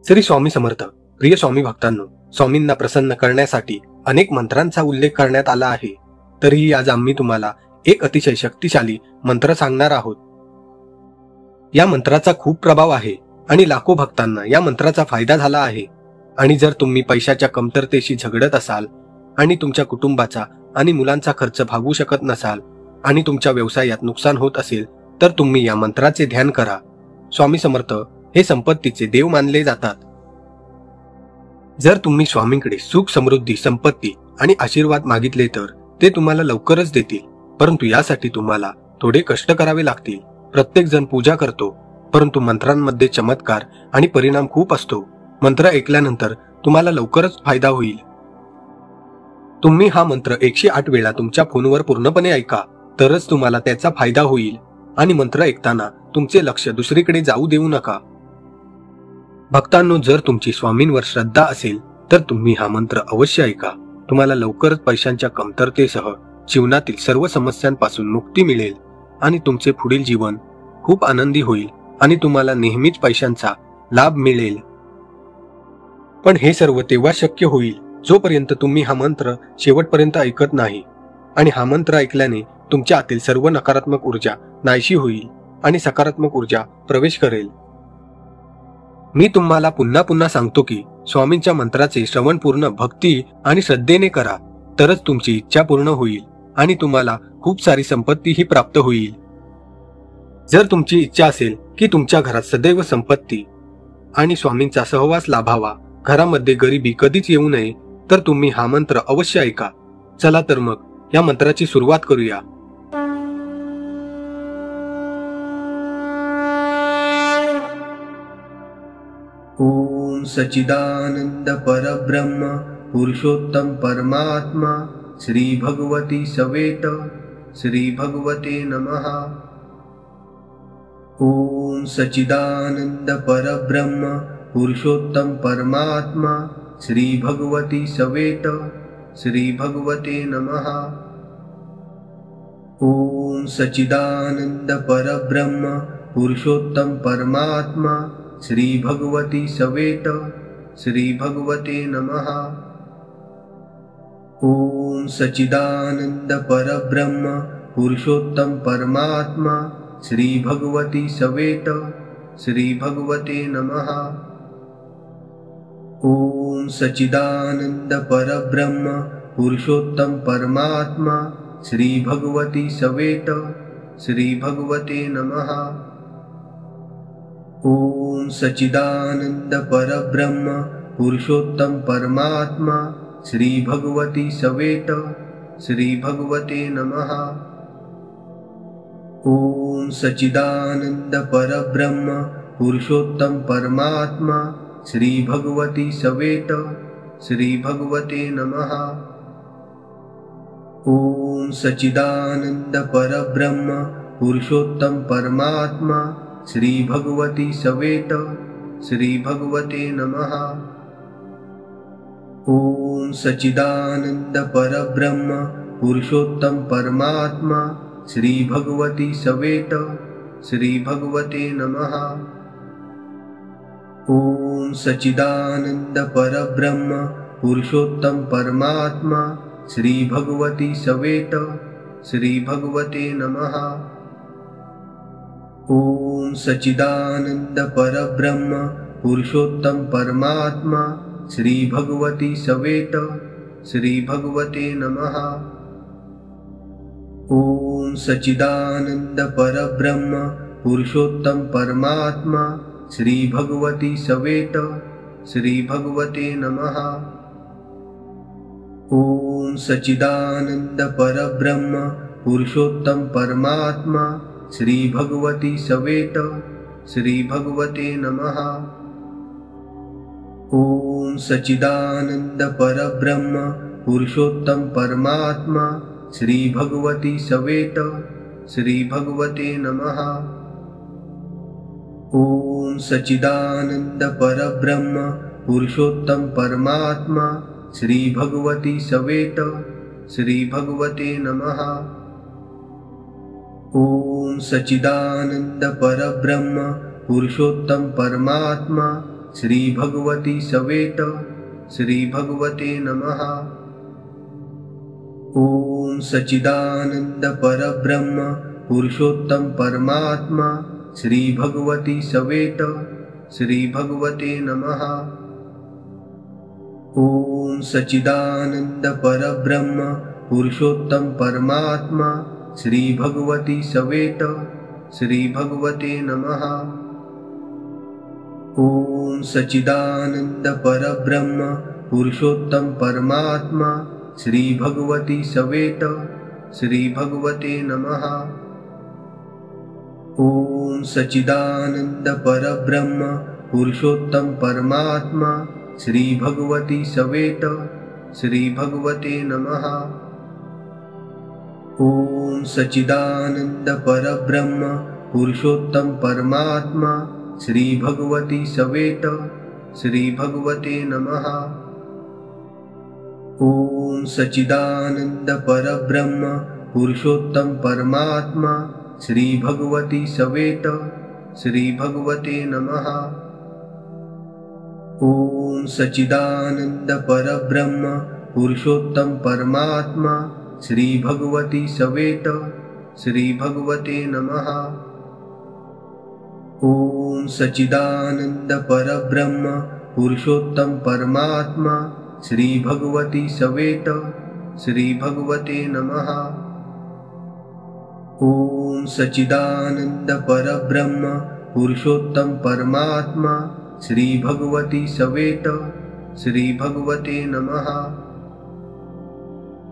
श्री स्वामी समर्थ. प्रिय स्वामी भक्तांनो, स्वामींना प्रसन्न करण्यासाठी अनेक मंत्रांचा उल्लेख करण्यात आला आहे. तरीही आज आम्ही तुम्हाला एक अतिशय शक्तिशाली मंत्र सांगणार आहोत. या मंत्राचा खूप प्रभाव आहे आणि लाखो भक्तांना या मंत्राचा फायदा झाला आहे. आणि जर तुम्ही पैशाच्या कमतरतेशी झगडत असाल आणि तुमच्या कुटुंबाचा आणि मुलांचा खर्च भागवू शकत नसाल आणि तुमच्या व्यवसायात नुकसान होत असेल तर तुम्ही या मंत्राचे ध्यान करा. स्वामी समर्थ हे संपत्तीचे देव मानले जातात. जर तुम्ही स्वामींकडे सुख, समृद्धी, संपत्ती आणि आशीर्वाद मागितले तर ते तुम्हाला लवकरच देतील. परंतु यासाठी तुम्हाला थोडे कष्ट करावे लागतील. प्रत्येक जण पूजा करतो, परंतु मंत्रांमध्ये चमत्कार आणि परिणाम खूप असतो. मंत्र ऐकल्यानंतर तुम्हाला लवकरच फायदा होईल. तुम्ही हा मंत्र 108 वेळा तुमच्या फोनवर पूर्णपणे ऐका, तरच तुम्हाला त्याचा फायदा होईल. आणि मंत्र ऐकताना तुमचे लक्ष दुसरीकडे जाऊ देऊ नका. भक्तांनो, जर तुमची स्वामींवर श्रद्धा असेल तर तुम्ही हा मंत्र अवश्य ऐका. तुम्हाला लवकरच पैशांच्या कमतरतेसह जीवनातील सर्व समस्यांपासून मुक्ती मिळेल आणि तुमचे पुढील जीवन खूप आनंदी होईल आणि तुम्हाला नेहमीच पैशांचा लाभ मिळेल. पण हे सर्व तेव्हा शक्य होईल जोपर्यंत तुम्ही हा मंत्र शेवटपर्यंत ऐकत नाही. आणि हा मंत्र ऐकल्याने तुमच्या आतील सर्व नकारात्मक ऊर्जा नाहीशी होईल आणि सकारात्मक ऊर्जा प्रवेश करेल. मी तुम्हाला पुन्हा पुन्हा सांगतो की स्वामींच्या मंत्राचे श्रवण पूर्ण भक्ती आणि श्रद्धेने करा, तरच तुमची इच्छा पूर्ण होईल आणि तुम्हाला खूप सारी संपत्तीही प्राप्त होईल. जर तुमची इच्छा असेल की तुमच्या घरात सदैव संपत्ती आणि स्वामींचा सहवास लाभावा, घरामध्ये गरिबी कधीच येऊ नये, तर तुम्ही हा मंत्र अवश्य ऐका. चला तर मग या मंत्राची सुरुवात करूया. ओम सच्चिदानंद परब्रह्म पुरुषोत्तम परमात्मा श्री भगवती सवेत श्री भगवते नमः. ओम सच्चिदानंद परब्रह्म पुरुषोत्तम परमात्मा श्री भगवती सवेत श्री भगवते नमः. ओम सच्चिदानंद परब्रह्म पुरुषोत्तम परमात्मा श्री भगवती सवेत श्री भगवते नमः. ओम सच्चिदानंद परब्रह्म पुरुषोत्तम परमात्मा श्री भगवती सवेत श्री भगवते नमः. ओम सच्चिदानंद परब्रह्म पुरुषोत्तम परमात्मा श्री भगवती सवेत श्री भगवते नमः. ओम सच्चिदानंद परब्रह्म पुरुषोत्तम परमात्मा श्री भगवती सवेत श्री भगवते नमः. ओम सच्चिदानंद परब्रह्म पुरुषोत्तम परमात्मा श्री भगवती सवेत श्री भगवते नमः. ओम सच्चिदानंद परब्रह्म पुरुषोत्तम परमात्मा श्री भगवती सवेत श्री भगवते नमः. ओम सच्चिदानंद परब्रह्म पुरुषोत्तम परमात्मा श्री भगवती सवेत श्री भगवते नमः. ओम सच्चिदानंद परब्रह्म पुरुषोत्तम परमात्मा श्री भगवती सवेत श्री भगवते नमः. ओम सच्चिदानंद परब्रह्म पुरुषोत्तम परमात्मा श्री भगवती सवेत श्री भगवते नमः. ओम सच्चिदानंद परब्रह्म पुरुषोत्तम परमात्मा श्री भगवती सवेत श्री भगवते नमः. ओम सच्चिदानंद परब्रह्म पुरुषोत्तम परमात्मा श्री भगवती सवेत श्री भगवते नमः. ओम सच्चिदानंद परब्रह्म पुरुषोत्तम परमात्मा श्री भगवती सवेत श्री भगवते नमः. ओम सच्चिदानंद परब्रह्म पुरुषोत्तम परमात्मा श्री भगवती सवेत श्री भगवते नमः. ओम सच्चिदानंद परब्रह्म पुरुषोत्तम परमात्मा श्री भगवती सवेत श्री भगवते नमः। ओम सच्चिदानंद परब्रह्म पुरुषोत्तम परमात्मा श्री भगवती सवेत श्री भगवते नमः। ओम सच्चिदानंद परब्रह्म पुरुषोत्तम परमात्मा श्री भगवती सवेत श्री भगवते नमः। ओम सच्चिदानंद परब्रह्म पुरुषोत्तम परमात्मा श्री भगवती सवेत श्री भगवते नमः। ओम सच्चिदानंद परब्रह्म पुरुषोत्तम परमात्मा श्री भगवती सवेत श्री भगवते नमः। ओम सच्चिदानंद परब्रह्म पुरुषोत्तम परमात्मा श्री भगवती सवेत श्री भगवते नमः। ओम सच्चिदानंद परब्रह्म पुरुषोत्तम परमात्मा श्री भगवती सवेत श्री भगवते नमः। ओम सच्चिदानंद परब्रह्म पुरुषोत्तम परमात्मा श्री भगवती सवेत श्री भगवते नमः। ओम सच्चिदानंद परब्रह्म पुरुषोत्तम परमात्मा श्री भगवती सवेत श्री भगवते नमः। ओम सच्चिदानंद परब्रह्म पुरुषोत्तम परमात्मा श्री भगवती सवेत श्री भगवते नमः।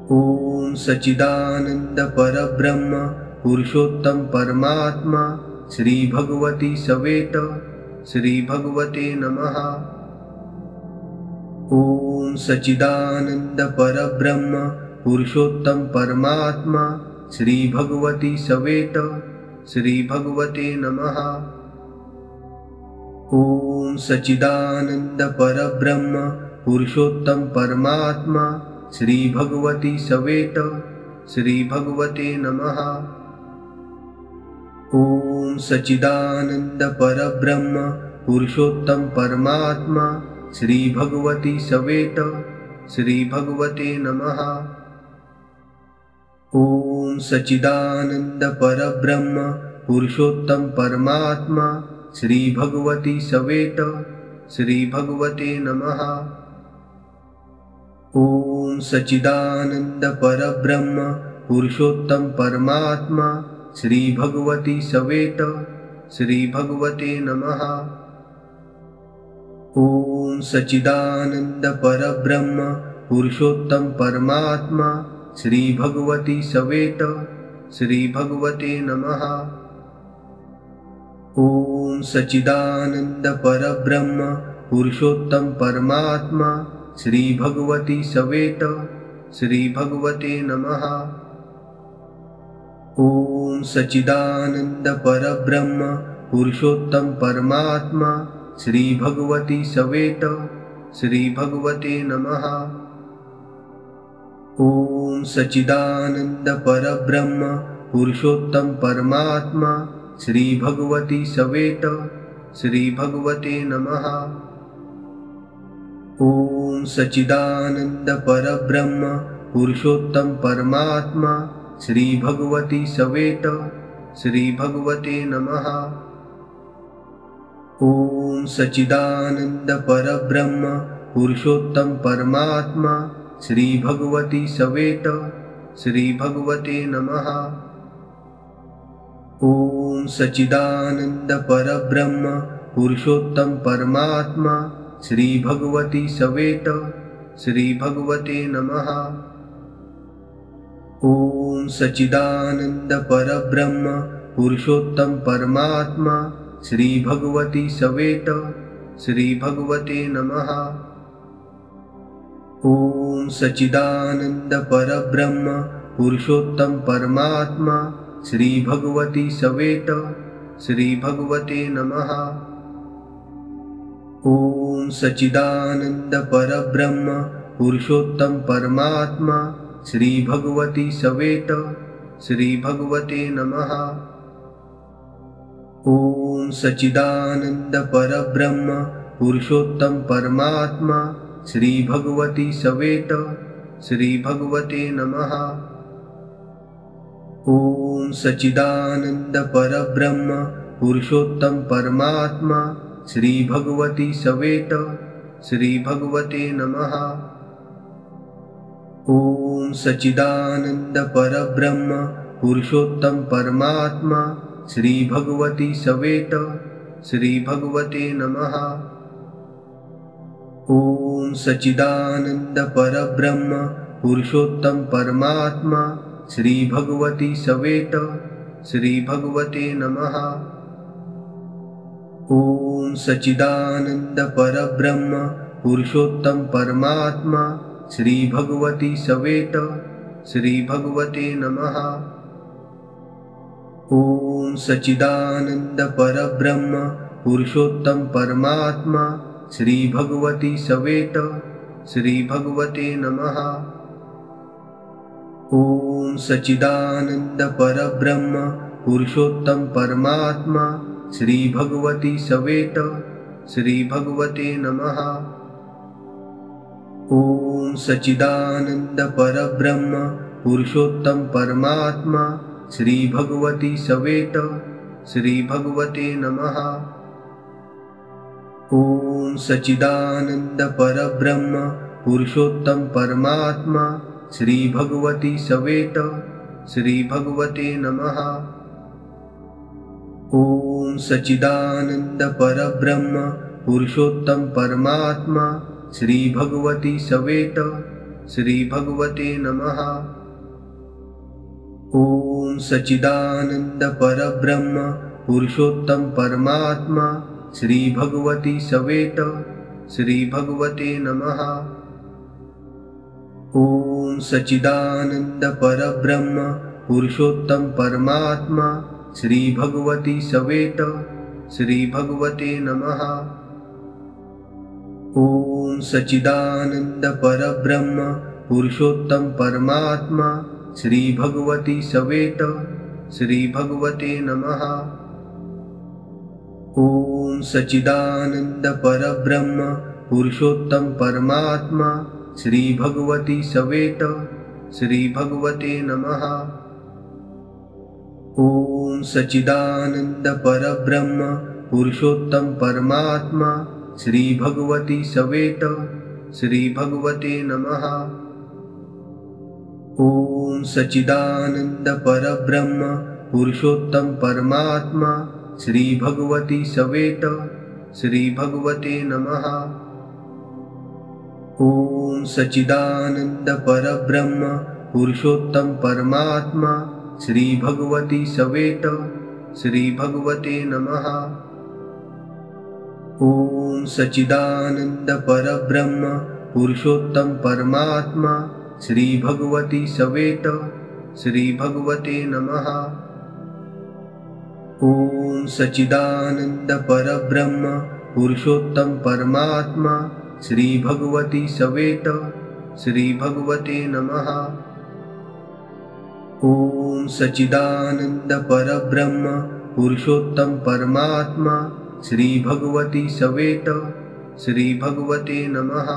ओम सच्चिदानंद परब्रह्म पुरुषोत्तम परमात्मा श्री भगवती सवेत श्री भगवते नमः। ओम सच्चिदानंद परब्रह्म पुरुषोत्तम परमात्मा श्री भगवती सवेत श्री भगवते नमः। ओम सच्चिदानंद परब्रह्म पुरुषोत्तम परमात्मा श्री भगवती सवेत श्री भगवते नमः। ओम सच्चिदानंद परब्रह्म पुरुषोत्तम परमात्मा श्री भगवती सवेत श्री भगवते नमः। ओम सच्चिदानंद परब्रह्म पुरुषोत्तम परमात्मा श्री भगवती सवेत श्री भगवते नमः। ओम सच्चिदानंद परब्रह्म पुरुषोत्तम परमात्मा श्री भगवती सवेत श्री भगवते नमः। ओम सच्चिदानंद परब्रह्म पुरुषोत्तम परमात्मा श्री भगवती सवेत श्री भगवते नमः। ओम सच्चिदानंद परब्रह्म पुरुषोत्तम परमात्मा श्री भगवती सवेत श्री भगवते नमः। ओम सच्चिदानंद परब्रह्म पुरुषोत्तम परमात्मा श्री भगवती सवेत श्री भगवते नमः। ओम सच्चिदानंद परब्रह्म पुरुषोत्तम परमात्मा श्री भगवती सवेत श्री भगवते नमः। ओम सच्चिदानंद परब्रह्म पुरुषोत्तम परमात्मा श्री भगवती सवेत श्री भगवते नमः। ओम सच्चिदानंद परब्रह्म पुरुषोत्तम परमात्मा श्री भगवती सवेत श्री भगवते नमः। ओम सच्चिदानंद परब्रह्म पुरुषोत्तम परमात्मा श्री भगवती सवेत श्री भगवते नमः। ओम सच्चिदानंद परब्रह्म पुरुषोत्तम परमात्मा श्री भगवती सवेत श्री भगवते नमः। ओम सच्चिदानंद परब्रह्म पुरुषोत्तम परमात्मा श्री भगवती सवेत श्री भगवते नमः। ओम सच्चिदानंद परब्रह्म पुरुषोत्तम परमात्मा श्री भगवती सवेत श्री भगवते नमः। ओम सच्चिदानंद परब्रह्म पुरुषोत्तम परमात्मा श्री भगवती सवेत श्री भगवते नमः। ओम सच्चिदानंद परब्रह्म पुरुषोत्तम परमात्मा श्री भगवती सवेत श्री भगवते नमः। ओम सच्चिदानंद परब्रह्म पुरुषोत्तम परमात्मा श्री भगवती सवेत श्री भगवते नमः। ओम सच्चिदानंद परब्रह्म पुरुषोत्तम परमात्मा श्री भगवती सवेत श्री भगवते नमः। ओम सच्चिदानंद परब्रह्म पुरुषोत्तम परमात्मा श्री भगवती सवेत श्री भगवते नमः। ओम सच्चिदानंद परब्रह्म पुरुषोत्तम परमात्मा श्री भगवती सवेत श्री भगवते नमः। ओम सच्चिदानंद परब्रह्म पुरुषोत्तम परमात्मा श्री भगवती सवेत श्री भगवते नमः। ओम सच्चिदानंद परब्रह्म पुरुषोत्तम परमात्मा श्री भगवती सवेत श्री भगवते नमः। ओम सच्चिदानंद परब्रह्म पुरुषोत्तम परमात्मा श्री भगवती सवेत श्री भगवते नमः। ओम सच्चिदानंद परब्रह्म पुरुषोत्तम परमात्मा श्री भगवती सवेत श्री भगवते नमः। ओम सच्चिदानंद परब्रह्म पुरुषोत्तम परमात्मा श्री भगवती सवेत श्री भगवते नमः। ओम सच्चिदानंद परब्रह्म पुरुषोत्तम परमात्मा श्री भगवती सवेत श्री भगवते नमः। ओम सच्चिदानंद परब्रह्म पुरुषोत्तम परमात्मा श्री भगवती सवेत श्री भगवते नमः। ओम सच्चिदानंद परब्रह्म पुरुषोत्तम परमात्मा श्री भगवती सवेत श्री भगवते नमः। ओम सच्चिदानंद परब्रह्म पुरुषोत्तम परमात्मा श्री भगवती सवेत श्री भगवते नमः। ओम सच्चिदानंद परब्रह्म पुरुषोत्तम परमात्मा श्री भगवती सवेत श्री भगवते नमः। ओम सच्चिदानंद परब्रह्म पुरुषोत्तम परमात्मा श्री भगवती सवेत श्री भगवते नमः। ओम सच्चिदानंद परब्रह्म पुरुषोत्तम परमात्मा श्री भगवती सवेत श्री भगवते नमः। ओम सच्चिदानंद परब्रह्म पुरुषोत्तम परमात्मा श्री भगवती सवेत श्री भगवते नमः। ओम सच्चिदानंद परब्रह्म पुरुषोत्तम परमात्मा श्री भगवती सवेत श्री भगवते नमः।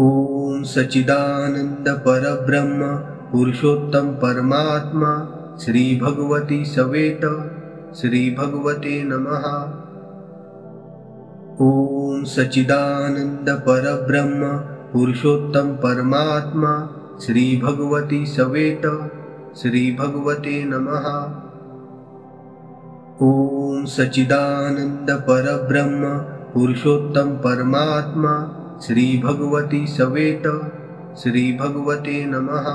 ओम सच्चिदानंद परब्रह्म पुरुषोत्तम परमात्मा श्री भगवती सवेत श्री भगवते नमः। ओम सच्चिदानंद परब्रह्म पुरुषोत्तम परमात्मा श्री भगवती सवेत श्री भगवते नमः। ओम सच्चिदानंद परब्रह्म पुरुषोत्तम परमात्मा श्री भगवती सवेत श्री भगवते नमः।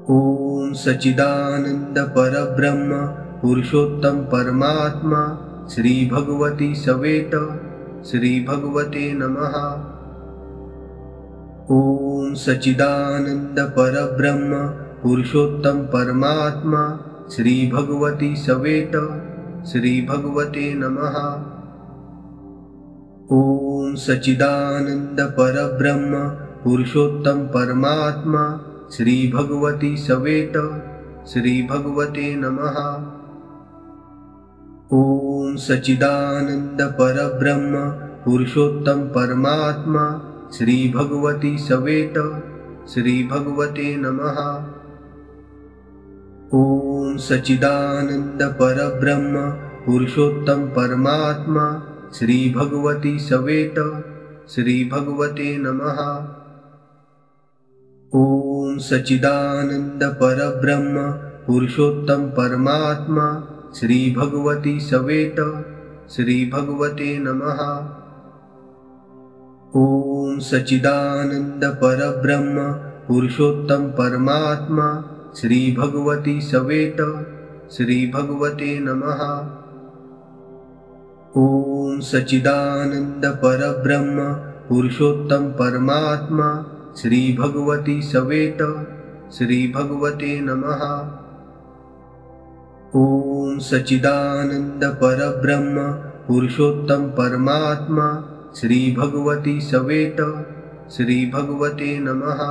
ओम सच्चिदानंद परब्रह्म पुरुषोत्तम परमात्मा श्री भगवती सवेत श्री भगवते नमः। ओम सच्चिदानंद परब्रह्म पुरुषोत्तम परमात्मा श्री भगवती सवेत श्री भगवते नमः। ओम सच्चिदानंद परब्रह्म पुरुषोत्तम परमात्मा श्री भगवती सवेत श्री भगवते नमः। ओम सच्चिदानंद परब्रह्म पुरुषोत्तम परमात्मा श्री भगवती सवेत श्री भगवते नमः। ओम सच्चिदानंद परब्रह्म पुरुषोत्तम परमात्मा श्री भगवती सवेत श्री भगवते नमः। ओम सच्चिदानंद परब्रह्म पुरुषोत्तम परमात्मा श्री भगवती सवेत श्री भगवते नमः। ओम सच्चिदानंद परब्रह्म पुरुषोत्तम परमात्मा श्री भगवती सवेत श्री भगवते नमः। ओम सच्चिदानंद परब्रह्म पुरुषोत्तम परमात्मा श्री भगवती सवेत श्री भगवते नमः। ओम सच्चिदानंद परब्रह्म पुरुषोत्तम परमात्मा श्री भगवती सवेत श्री भगवते नमः।